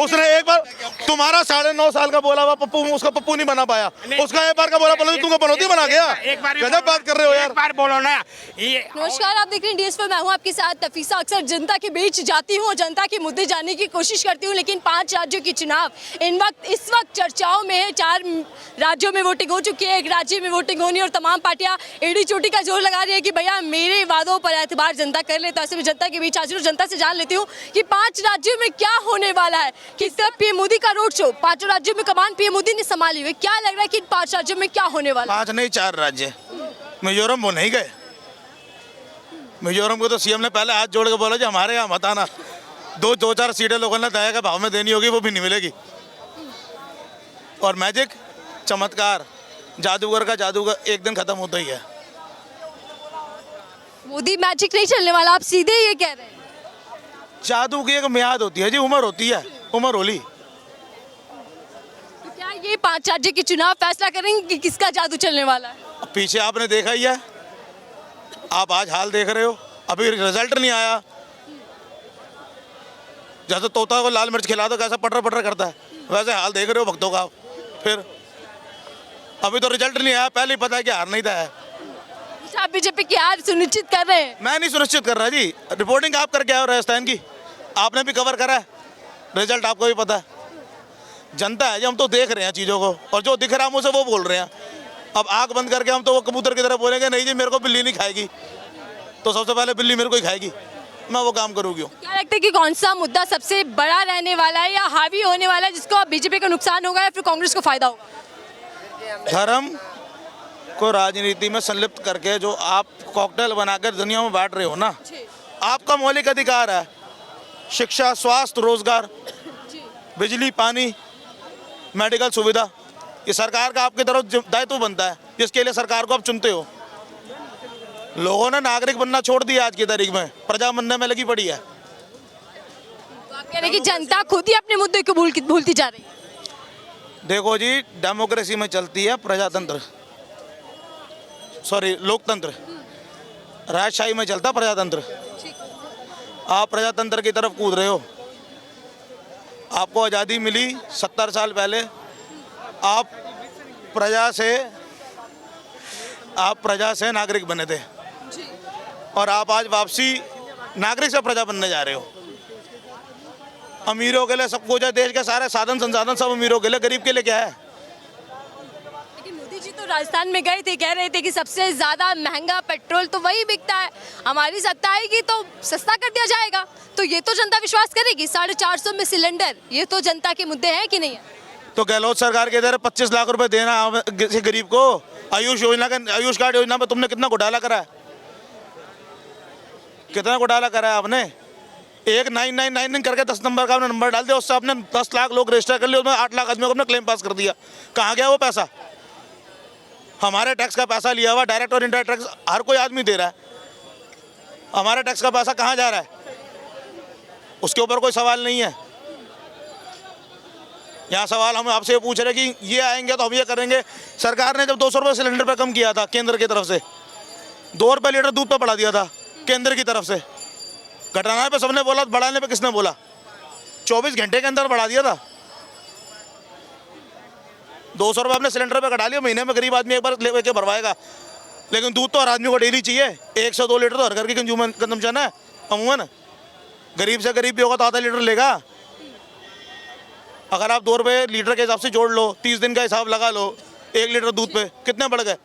उसने एक बार तुम्हारा 9.5 साल का बोला हुआ पप्पू, उसका पप्पू नहीं बना पाया, उसका एक बार का बोला तुमको बनौती बना गया। गजब बात कर रहे हो यार, एक बार बोलो ना ये। नमस्कार, आप देख रहे हैं DS पर, मैं हूं आपके साथ नफीसा। अक्सर जनता के बीच जाती हूं, जनता के मुद्दे जानने की कोशिश करती हूं, लेकिन 5 राज्यों की चुनाव इस वक्त चर्चाओं में है। 4 राज्यों में वोटिंग हो चुकी है, 1 राज्य में वोटिंग होनी, और तमाम पार्टियां एड़ी चोटी का जोर लगा रही है कि भैया मेरे वादों पर एतबार जनता कर ले। तो ऐसे में जनता के बीच आज जनता से जान लेती हूँ कि 5 राज्यों में क्या होने वाला है। किस तरह पीएम मोदी का रोड शो, 5 राज्यों में कमान पीएम मोदी ने संभाली हुई, क्या लग रहा है कि इन 5 राज्यों में क्या होने वाला है? 5 नहीं 4 राज्य। मिजोरम वो नहीं गए, मिजोरम को तो सीएम ने पहले हाथ जोड़ के बोला जी हमारे यहाँ मत आना। 2-4 सीटें लोगों ने दया के भाव में देनी होगी, वो भी नहीं मिलेगी। और मैजिक, चमत्कार, जादूगर का जादू का एक दिन खत्म होता ही है। मोदी मैजिक नहीं चलने वाला, आप सीधे ये कह रहे हैं? जादू की एक मियाद होती है जी, उम्र होती है, उम्र होली। तो क्या ये 5 राज्य के चुनाव फैसला करेंगे कि किसका जादू चलने वाला है? पीछे आपने देखा ही है, आप आज हाल देख रहे हो, अभी रिजल्ट नहीं आया। जैसे तोता को लाल मिर्च खिला दो कैसा पटर पटर करता है, वैसे हाल देख रहे हो भक्तों का। फिर अभी तो रिजल्ट नहीं आया, पहले ही पता है कि हार नहीं था है। आप बीजेपी की हार सुनिश्चित कर रहे हैं? मैं नहीं सुनिश्चित कर रहा जी, रिपोर्टिंग आप करके आए हो राजस्थान की, आपने भी कवर करा है, रिजल्ट आपको भी पता है। जनता है जी, हम तो देख रहे हैं चीज़ों को, और जो दिख रहा है मुझसे वो बोल रहे हैं। अब आंख बंद करके हम तो वो कबूतर की तरह बोलेंगे नहीं जी मेरे को बिल्ली नहीं खाएगी, तो सबसे पहले बिल्ली मेरे को ही खाएगी, मैं वो काम करूँगी। क्या लगता है कि कौन सा मुद्दा सबसे बड़ा रहने वाला है या हावी होने वाला है, जिसको बीजेपी को नुकसान होगा या फिर कांग्रेस को फायदा होगा? धर्म को राजनीति में संलिप्त करके जो आप कॉकटेल बनाकर दुनिया में बांट रहे हो ना, आपका मौलिक अधिकार है शिक्षा, स्वास्थ्य, रोजगार, बिजली, पानी, मेडिकल सुविधा, ये सरकार का आपकी तरफ दायित्व बनता है, जिसके लिए सरकार को आप चुनते हो। लोगों ने नागरिक बनना छोड़ दिया, आज की तारीख में प्रजा बनने में लगी पड़ी है। तो आप कह रहे हैं कि जनता खुद ही अपने मुद्दे को भूलती जा रही है? देखो जी, डेमोक्रेसी में चलती है प्रजातंत्र, सॉरी लोकतंत्र, राजशाही में चलता प्रजातंत्र। आप प्रजातंत्र की तरफ कूद रहे हो। आपको आज़ादी मिली 70 साल पहले, आप प्रजा से नागरिक बने थे, और आप आज वापसी नागरिक से प्रजा बनने जा रहे हो। अमीरों के लिए सब कुछ है, देश के सारे साधन संसाधन सब अमीरों के लिए, गरीब के लिए क्या है? लेकिन मोदी जी तो राजस्थान में गए थे, कह रहे थे कि सबसे ज्यादा महंगा पेट्रोल तो वही बिकता है, हमारी सत्ता आएगी तो सस्ता कर दिया जाएगा। तो ये तो जनता विश्वास करेगी। 450 में सिलेंडर, ये तो जनता के मुद्दे हैं कि नहीं है? तो गहलोत सरकार के इधर 25 लाख रुपए देना किसी गरीब को, आयुष कार्ड योजना में तुमने कितना घोटाला करा है, कितना घोटाला करा है आपने। एक 999 करके 10 नंबर का आपने नंबर डाल दिया, उससे आपने 10 लाख लोग रजिस्टर कर लिए, उसमें 8 लाख आदमियों को अपने क्लेम पास कर दिया। कहाँ गया वो पैसा? हमारे टैक्स का पैसा लिया हुआ, डायरेक्ट और इनडायरेक्ट टैक्स हर कोई आदमी दे रहा है, हमारे टैक्स का पैसा कहाँ जा रहा है? उसके ऊपर कोई सवाल नहीं है। यहाँ सवाल हम आपसे पूछ रहे कि ये आएंगे तो हम ये करेंगे। सरकार ने जब 200 रुपये सिलेंडर पर कम किया था केंद्र की तरफ से, 2 रुपये लीटर दूध पर बढ़ा दिया था केंद्र की तरफ से। घटाने पे सबने बोला, बढ़ाने पे किसने बोला? 24 घंटे के अंदर बढ़ा दिया था। 200 रुपये अपने सिलेंडर पे घटा लिया, महीने में गरीब आदमी एक बार लेके भरवाएगा। लेकिन दूध तो हर आदमी को डेली चाहिए, 1 से 2 लीटर तो हर घर की कंजम्पशन है अमूमन। गरीब से गरीब भी होगा तो आधा लीटर लेगा। अगर आप 2 रुपये लीटर के हिसाब से जोड़ लो, 30 दिन का हिसाब लगा लो, 1 लीटर दूध पे कितने बढ़ गए?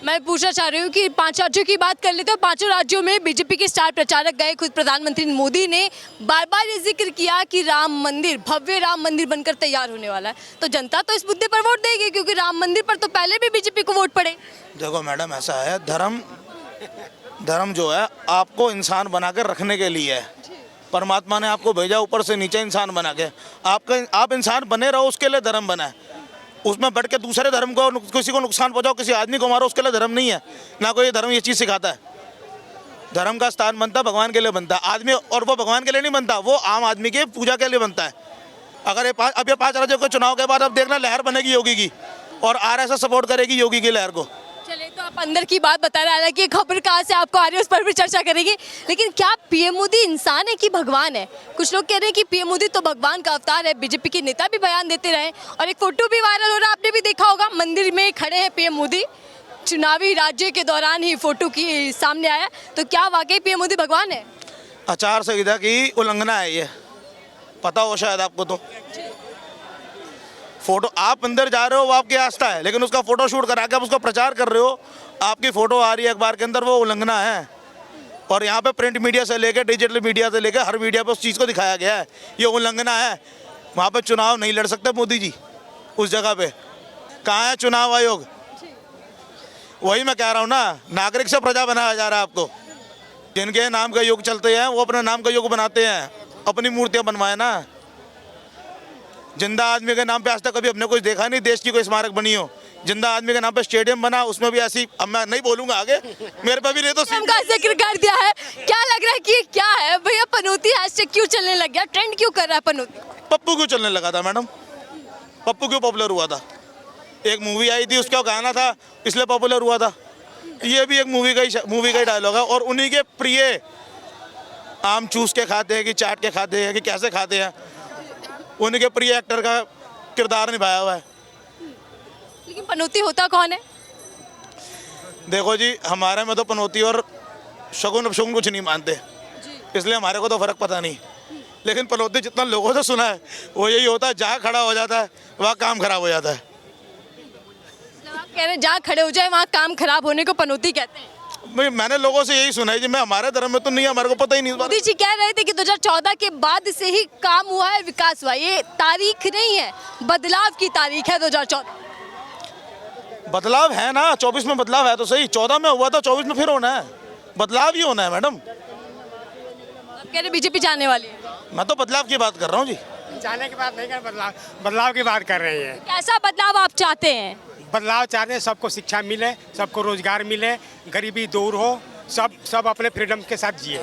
मैं पूछना चाह रही हूँ कि 5 राज्यों की बात कर लेते हैं। 5 राज्यों में बीजेपी के स्टार प्रचारक गए, खुद प्रधानमंत्री मोदी ने बार बार ये जिक्र किया कि राम मंदिर, भव्य राम मंदिर बनकर तैयार होने वाला है। तो जनता तो इस मुद्दे पर वोट देगी, क्योंकि राम मंदिर पर तो पहले भी बीजेपी को वोट पड़े। देखो मैडम, ऐसा है, धर्म जो है आपको इंसान बनाकर रखने के लिए है। परमात्मा ने आपको भेजा ऊपर से नीचे इंसान बना के, आप इंसान बने रहो, उसके लिए धर्म बना है। उसमें बढ़ के दूसरे धर्म को, किसी को नुकसान पहुंचाओ, किसी आदमी को मारो, उसके लिए धर्म नहीं है। ना कोई धर्म ये चीज़ सिखाता है। धर्म का स्थान बनता है भगवान के लिए बनता है आदमी, और वो भगवान के लिए नहीं बनता, वो आम आदमी के पूजा के लिए बनता है। अगर ये 5 राज्यों के चुनाव के बाद अब देखना लहर बनेगी योगी की, और RSS सपोर्ट करेगी योगी की लहर को। चलिए, तो आप अंदर की बात बता रहे हैं, हालांकि खबर कहाँ से आपको आ रही है उस पर भी चर्चा करेंगे, लेकिन क्या पीएम मोदी इंसान है कि भगवान है? कुछ लोग कह रहे हैं कि पीएम मोदी तो भगवान का अवतार है। बीजेपी के नेता भी बयान देते रहे और एक फोटो भी वायरल हो रहा है, आपने भी देखा होगा, मंदिर में खड़े हैं पीएम मोदी, चुनावी राज्य के दौरान ही फोटो की सामने आया। तो क्या वाकई पीएम मोदी भगवान है? आचार संहिता की उल्लंघना है ये, पता हो शायद आपको। तो फोटो आप अंदर जा रहे हो वो आपकी आस्था है, लेकिन उसका फोटो शूट करा के आप उसका प्रचार कर रहे हो, आपकी फोटो आ रही है अखबार के अंदर, वो उल्लंघना है। और यहाँ पे प्रिंट मीडिया से लेकर डिजिटल मीडिया से लेकर हर मीडिया पे उस चीज़ को दिखाया गया है, ये उल्लंघना है। वहाँ पे चुनाव नहीं लड़ सकते मोदी जी उस जगह पे। कहाँ है चुनाव आयोग? वही मैं कह रहा हूँ ना, नागरिक से प्रजा बनाया जा रहा है आपको। जिनके नाम का युग चलते हैं वो अपने नाम का युग बनाते हैं, अपनी मूर्तियाँ बनवाए ना। जिंदा आदमी के नाम पे आज तक कभी हमने कुछ देखा नहीं, देश की कोई स्मारक बनी हो। जिंदा आदमी के नाम पे स्टेडियम बना, उसमें भी ऐसी, अब मैं नहीं बोलूंगा आगे, मेरे पे भी नहीं तो का जिक्र कर दिया है। क्या लग रहा है कि क्या है भैया, पनौती हैशटैग क्यों चलने लग गया, ट्रेंड क्यों कर रहा है पनौती? पप्पू क्यों चलने लगा था मैडम? पप्पू क्यों पॉपुलर हुआ था? एक मूवी आई थी, उसका गाना था, इसलिए पॉपुलर हुआ था। ये भी एक मूवी का ही डायलॉग है। और उन्हीं के प्रिय आम चूस के खाते हैं कि चाट के खाते हैं कि कैसे खाते हैं, उन्हीं के प्रिय एक्टर का किरदार निभाया हुआ है। लेकिन पनौती होता कौन है? देखो जी, हमारे में तो पनौती और शगुन अपशगुन कुछ नहीं मानते, इसलिए हमारे को तो फर्क पता नहीं। लेकिन पनौती जितना लोगों से सुना है वो यही होता है, जहाँ खड़ा हो जाता है वहाँ काम खराब हो जाता है। मतलब आप कह रहे हैं जहाँ खड़े हो जाए वहाँ काम खराब होने को पनौती कहते हैं? भाई मैंने लोगों से यही सुना है जी, मैं हमारे धर्म में तो नहीं है, हमारे को पता ही नहीं। मोदी जी कह रहे थे कि 2014 के बाद से ही काम हुआ है, विकास हुआ है। ये तारीख नहीं है, बदलाव की तारीख है 2014। बदलाव है ना, 24 में बदलाव है तो सही, 14 में हुआ था, 24 में फिर होना है, बदलाव ही होना है मैडम। आप कह रहे बीजेपी जाने वाली है? मैं तो बदलाव की बात कर रहा हूँ जी। जाने की बात नहीं कर, बदलाव की बात कर रहे हैं। कैसा बदलाव आप चाहते हैं? बदलाव चाहते हैं, सबको शिक्षा मिले, सबको रोजगार मिले, गरीबी दूर हो, सब अपने फ्रीडम के साथ जिए।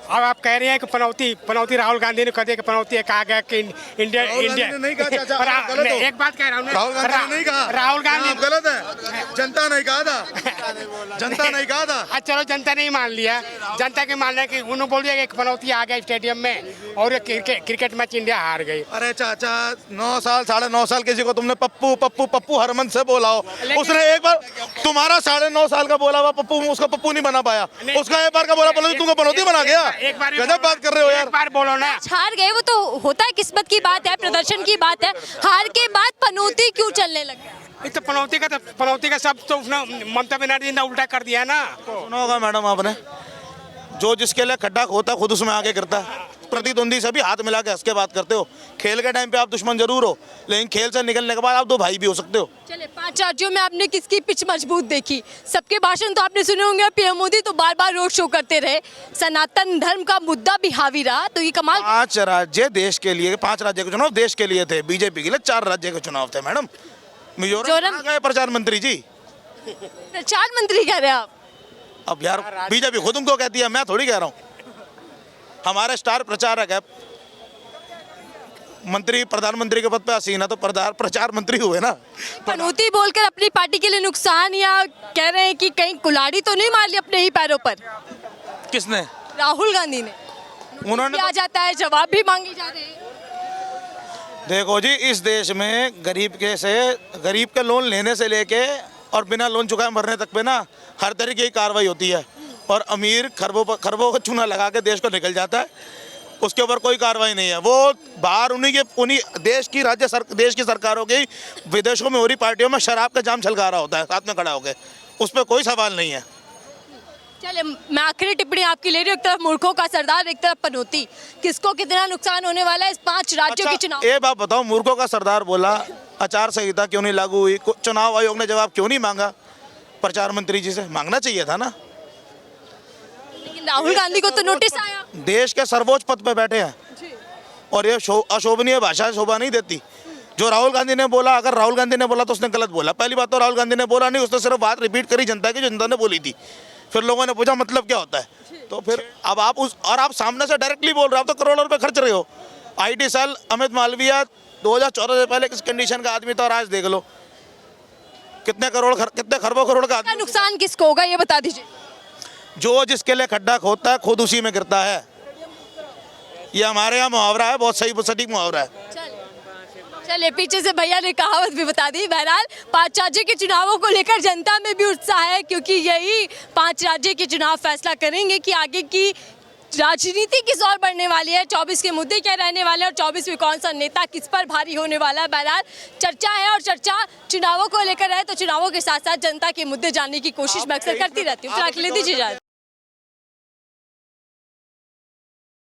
अब आप कह रहे हैं कि पनौती राहुल गांधी ने कह दिया कि पनौती कहा गया कि इंडिया नहीं कहा चाचा, आप गलत हो। एक बात कह रहा हूँ, राहुल गांधी ने नहीं कहा, राहुल गांधी आप गलत है, जनता नहीं कहा था, जनता नहीं कहा था। अच्छा चलो, जनता नहीं मान लिया, जनता के मानने की उन्होंने बोल दिया कि पनौती आ गया स्टेडियम में और क्रिकेट मैच इंडिया हार गई। अरे चाचा, 9 साल 9.5 साल किसी को तुमने पप्पू पप्पू पप्पू हरमन से बोला हो, उसने एक बार तुम्हारा 9.5 साल का बोला हुआ पप्पू, उसका पप्पू नहीं बना पाया, उसका एक बार का बोला तुमको पनौती बना गया। एक बार गजब बात कर रहे हो यार। एक बार बोलो ना। हार गए वो तो होता है, किस्मत की बात है, प्रदर्शन की बात है। हार के बाद पनौती क्यों चलने लगा? तो पनौती का सब तो उसने ममता बनर्जी ने उल्टा कर दिया ना। सुना होगा मैडम आपने, जो जिसके लिए खड्डा खोता खुद उसमें आगे करता है। प्रतिद्वंदी से भी हाथ मिला के हंस के बात करते हो। खेल के टाइम पे आप दुश्मन जरूर हो, लेकिन खेल से निकलने के बाद आप 2 भाई भी हो सकते हो। चले 5 राज्यों में आपने किसकी पिच मजबूत देखी? सबके भाषण तो आपने सुने होंगे, पीएम मोदी तो बार बार रोड शो करते रहे, सनातन धर्म का मुद्दा भी हावी रहा, तो ये कमाल। 5 राज्य देश के लिए, 5 राज्य के चुनाव देश के लिए थे, बीजेपी के लिए 4 राज्य के चुनाव थे मैडम। मिजोरम गए प्रचार मंत्री जी, प्रचार मंत्री कह रहे हैं आप? अब यार बीजेपी खुद उनको कहती है, मैं थोड़ी कह रहा हूँ। हमारे स्टार प्रचारक है मंत्री, प्रधानमंत्री के पद पे हसीना तो प्रचार मंत्री हुए ना। पनौती बोलकर अपनी पार्टी के लिए नुकसान, या कह रहे हैं कि कहीं कुल्हाड़ी तो नहीं मार ली अपने ही पैरों पर? किसने? राहुल गांधी ने। उन्होंने आ जाता है, जवाब भी मांगी जा रहे हैं। देखो जी, इस देश में गरीब के लोन लेने से लेके और बिना लोन चुकाए मरने तक पे ना हर तरीके की कार्रवाई होती है, और अमीर खरबों का चूना लगा के देश को निकल जाता है, उसके ऊपर कोई कार्रवाई नहीं है। वो बाहर उन्हीं देश की सरकारों के विदेशों में हो रही पार्टियों में शराब का जाम छलका रहा होता है साथ में खड़ा होकर, उस पर कोई सवाल नहीं है। चले, मैं आखिरी टिप्पणी आपकी ले रही हूँ। एक तरफ मूर्खों का सरदार, एक तरफ पनौती, किसको कितना नुकसान होने वाला है इस 5 राज्यों के चुनाव? ये बात बताओ, मूर्खों का सरदार बोला, आचार संहिता क्यों नहीं लागू हुई, चुनाव आयोग ने जवाब क्यों नहीं मांगा प्रचार मंत्री जी से? मांगना चाहिए था ना। लेकिन राहुल गांधी को तो नोटिस आया। देश के सर्वोच्च पद पे बैठे हैं और ये अशोभनीय भाषा शोभा नहीं देती। जो राहुल गांधी ने बोला, अगर राहुल गांधी ने बोला तो उसने गलत बोला। पहली बात तो राहुल गांधी ने बोला नहीं, उसने सिर्फ बात रिपीट करी जनता की, जो जनता ने बोली थी। फिर लोगों ने पूछा मतलब क्या होता है, तो फिर अब आप सामने से डायरेक्टली बोल रहे हो, आप तो करोड़ों रुपए खर्च रहे हो। IT सेल अमित मालविया 2014 से पहले किस कंडीशन का आदमी था और आज देख लो। कितने खरबों करोड़ का का नुकसान किसको होगा ये बता दीजिए। जो जिसके लिए खड्डा खोदता है खुद उसी में गिरता है। ये हमारे यहाँ मुहावरा है, बहुत सही सटीक मुहावरा है। चलिए पीछे से भैया ने कहावत भी बता दी। बहरहाल 5 राज्य के चुनावों को लेकर जनता में भी उत्साह है, क्योंकि यही 5 राज्य के चुनाव फैसला करेंगे कि आगे की राजनीति किस ओर बढ़ने वाली है, 24 के मुद्दे क्या रहने वाले हैं और 24 में कौन सा नेता किस पर भारी होने वाला है। बहरहाल चर्चा है और चर्चा चुनावों को लेकर है, तो चुनावों के साथ साथ जनता के मुद्दे जानने की कोशिश मैं अक्सर करती रहती हूँ। फिलहाल के लिए दीजिए इजाजत।